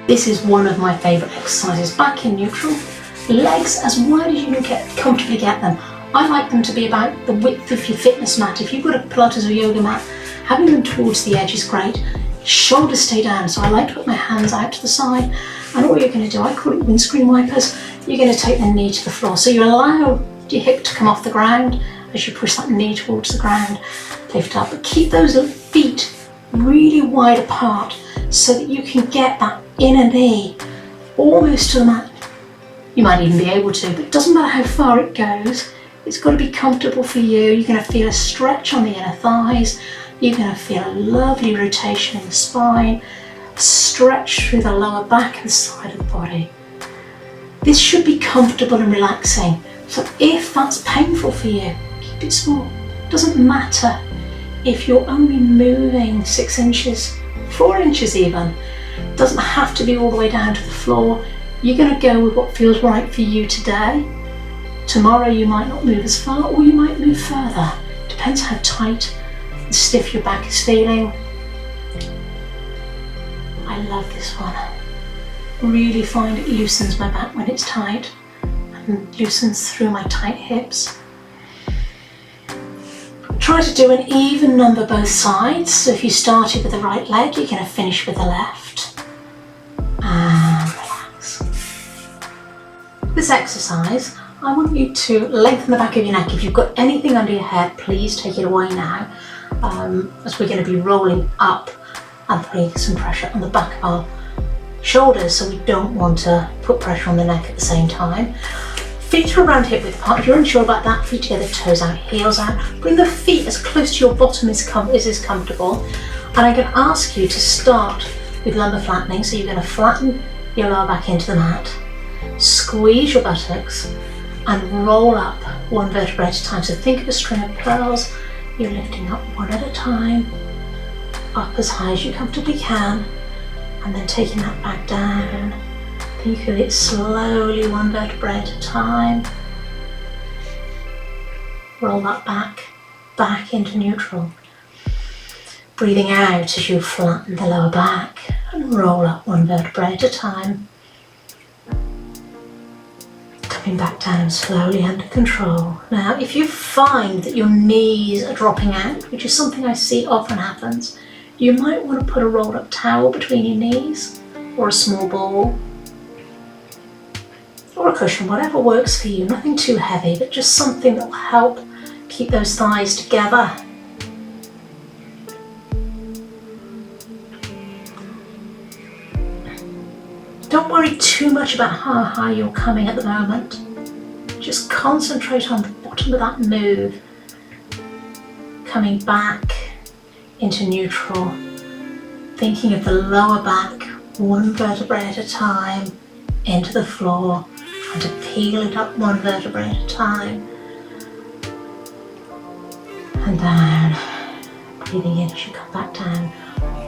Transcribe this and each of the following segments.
This is one of my favourite exercises. Back in neutral, legs as wide as you can comfortably get them. I like them to be about the width of your fitness mat. If you've got a Pilates or yoga mat, having them towards the edge is great. Shoulders stay down, so I like to put my hands out to the side, and all you're going to do, I call it windscreen wipers, you're going to take the knee to the floor. So you allow your hip to come off the ground as you push that knee towards the ground, lift up, but keep those feet really wide apart so that you can get that inner knee almost to the mat. You might even be able to, but it doesn't matter how far it goes, it's got to be comfortable for you. You're going to feel a stretch on the inner thighs, you're going to feel a lovely rotation in the spine, a stretch through the lower back and the side of the body. This should be comfortable and relaxing, so if that's painful for you, keep it small. It doesn't matter if you're only moving 6 inches, 4 inches even. It doesn't have to be all the way down to the floor. You're going to go with what feels right for you today. Tomorrow you might not move as far, or you might move further. Depends how tight and stiff your back is feeling. I love this one. Really find it loosens my back when it's tight and loosens through my tight hips. Try to do an even number both sides. So if you started with the right leg, you're going to finish with the left. And relax. This exercise, I want you to lengthen the back of your neck. If you've got anything under your head, please take it away now, as we're going to be rolling up and putting some pressure on the back of our shoulders, so we don't want to put pressure on the neck at the same time. Feet are around hip width apart. If you're unsure about that, feet together, toes out, heels out. Bring the feet as close to your bottom as is comfortable. And I'm going to ask you to start with lumbar flattening. So you're going to flatten your lower back into the mat, squeeze your buttocks, and roll up one vertebrae at a time. So think of a string of pearls. You're lifting up one at a time, up as high as you comfortably can, and then taking that back down. Think of it slowly, one vertebrae at a time. Roll that back into neutral. Breathing out as you flatten the lower back and roll up one vertebrae at a time. Coming back down slowly under control. Now, if you find that your knees are dropping out, which is something I see often happens, you might want to put a rolled up towel between your knees, or a small ball, or a cushion, whatever works for you. Nothing too heavy, but just something that will help keep those thighs together. Don't worry too much about how high you're coming at the moment. Just concentrate on the bottom of that move, coming back into neutral, thinking of the lower back, one vertebrae at a time, into the floor, trying to peel it up one vertebrae at a time, and down, breathing in as you come back down.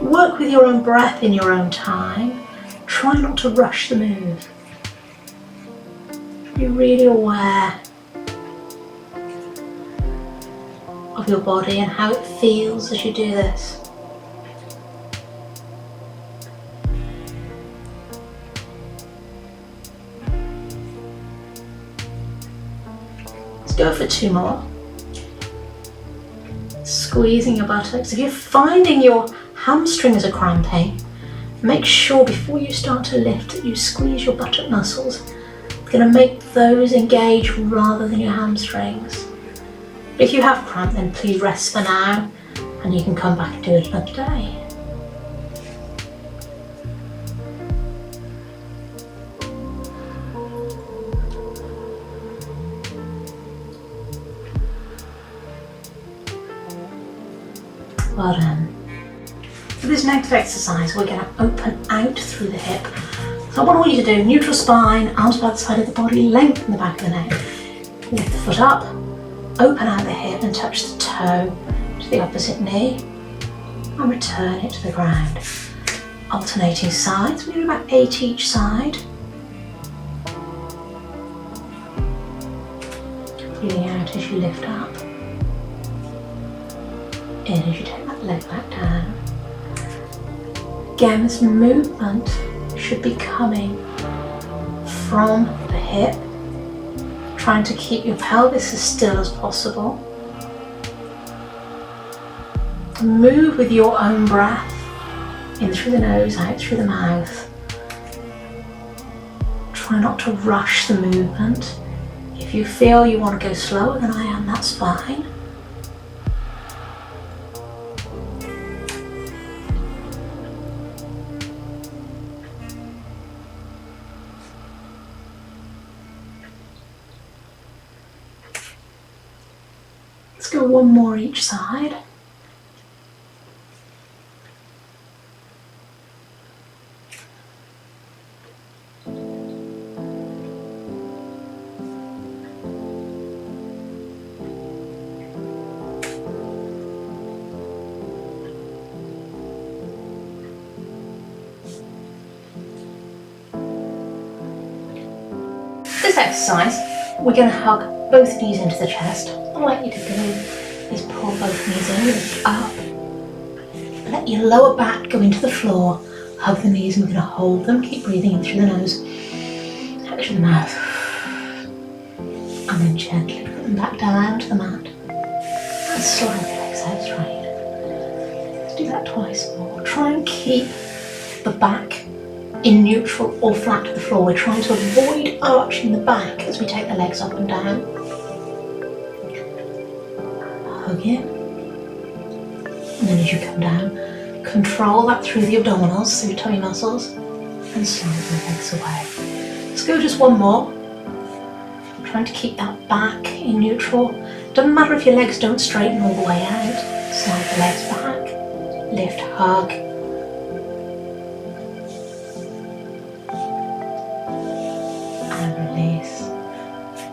Work with your own breath in your own time. Try not to rush the move. Be really aware of your body and how it feels as you do this. Let's go for 2 more. Squeezing your buttocks. If you're finding your hamstrings are cramping, make sure before you start to lift that you squeeze your buttock muscles. It's going to make those engage rather than your hamstrings. But if you have cramp, then please rest for now, and you can come back and do it another day. Well done. For this next exercise, we're going to open out through the hip. So what I want you to do, neutral spine, arms by the side of the body, lengthen the back of the neck. Lift the foot up, open out the hip and touch the toe to the opposite knee and return it to the ground. Alternating sides, maybe about 8 each side. Breathing out as you lift up. In as you take that leg back down. Again, this movement should be coming from the hip, trying to keep your pelvis as still as possible. Move with your own breath, in through the nose, out through the mouth. Try not to rush the movement. If you feel you want to go slower than I am, that's fine. Let's go one more each side. This exercise, we're going to hug both knees into the chest. All I like you to do is pull both knees in, lift up. Let your lower back go into the floor. Hug the knees and we're going to hold them. Keep breathing in through the nose, out through the mouth. And then gently put them back down to the mat. And slide the legs out straight. Let's do that twice more. Try and keep the back in neutral or flat to the floor. We're trying to avoid arching the back as we take the legs up and down. Hug in. And then as you come down, control that through the abdominals, through tummy muscles, and slide the legs away. Let's go just one more. Trying to keep that back in neutral. Doesn't matter if your legs don't straighten all the way out. Slide the legs back, lift, hug.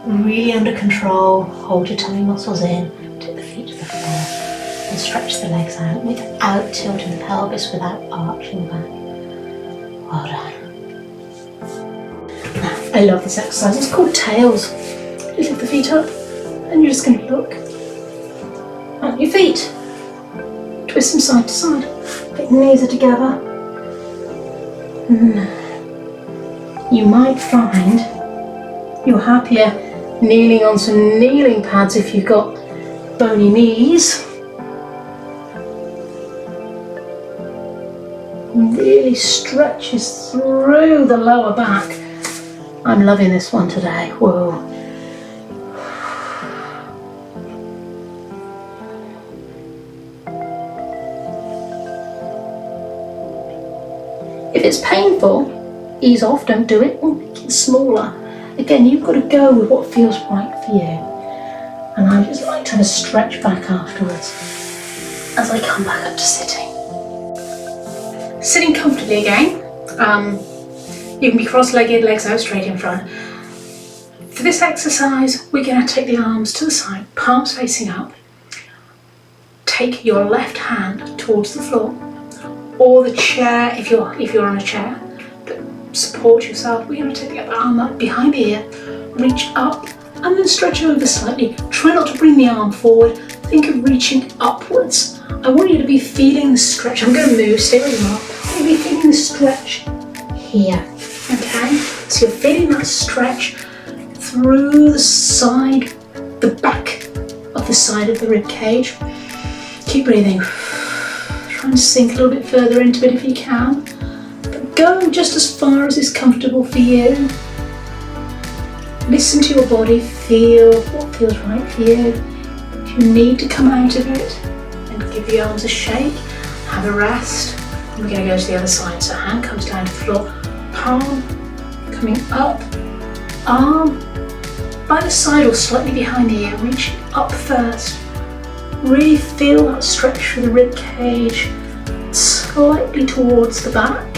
Really under control, hold your tummy muscles in, take the feet to the floor and stretch the legs out without tilting the pelvis, without arching back. Well done. I love this exercise, it's called tails. You lift the feet up and you're just going to look at your feet. Twist them side to side, get your knees are together. You might find you're happier kneeling on some kneeling pads if you've got bony knees. Really stretches through the lower back. I'm loving this one today. Whoa. If it's painful, ease off, don't do it, or make it smaller. Again, you've got to go with what feels right for you. And I just like to have a stretch back afterwards as I come back up to sitting. Sitting comfortably again. You can be cross-legged, legs out straight in front. For this exercise, we're going to take the arms to the side, palms facing up. Take your left hand towards the floor, or the chair if you're on a chair. Support yourself. We're going to take the other arm up behind the ear, reach up and then stretch over slightly. Try not to bring the arm forward. Think of reaching upwards. I want you to be feeling the stretch. I'm going to move, stay where you are. I want you to be feeling the stretch here. Okay? So you're feeling that stretch through the side, the back of the side of the rib cage. Keep breathing. Try and sink a little bit further into it if you can. Go just as far as is comfortable for you. Listen to your body, feel what feels right for you. If you need to come out of it, then give the arms a shake, have a rest. And we're going to go to the other side. So hand comes down to the floor, palm coming up, arm by the side or slightly behind the ear, reaching up first. Really feel that stretch through the rib cage, slightly towards the back.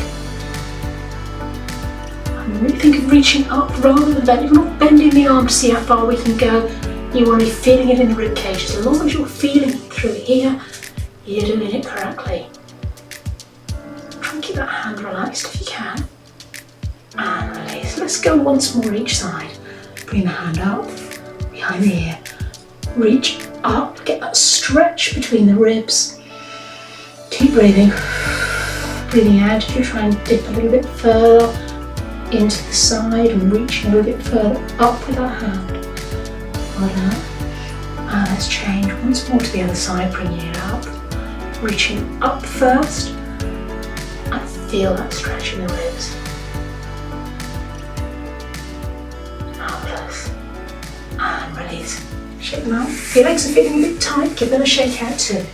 Really think of reaching up rather than bending. You're not bending the arm to see how far we can go. You want to be feeling it in the rib cage. As long as you're feeling it through here, you're doing it correctly. Try and keep that hand relaxed if you can. And release. Let's go once more each side. Bring the hand up, behind the ear. Reach up, get that stretch between the ribs. Keep breathing. Breathing out as you try and dip a little bit further into the side and reaching a little bit further up with our hand. Well done. And let's change once more to the other side, bringing it up, reaching up first, and feel that stretch in the ribs. Marvellous. And release. Shake them out. If your legs are feeling a bit tight, give them a shake out too.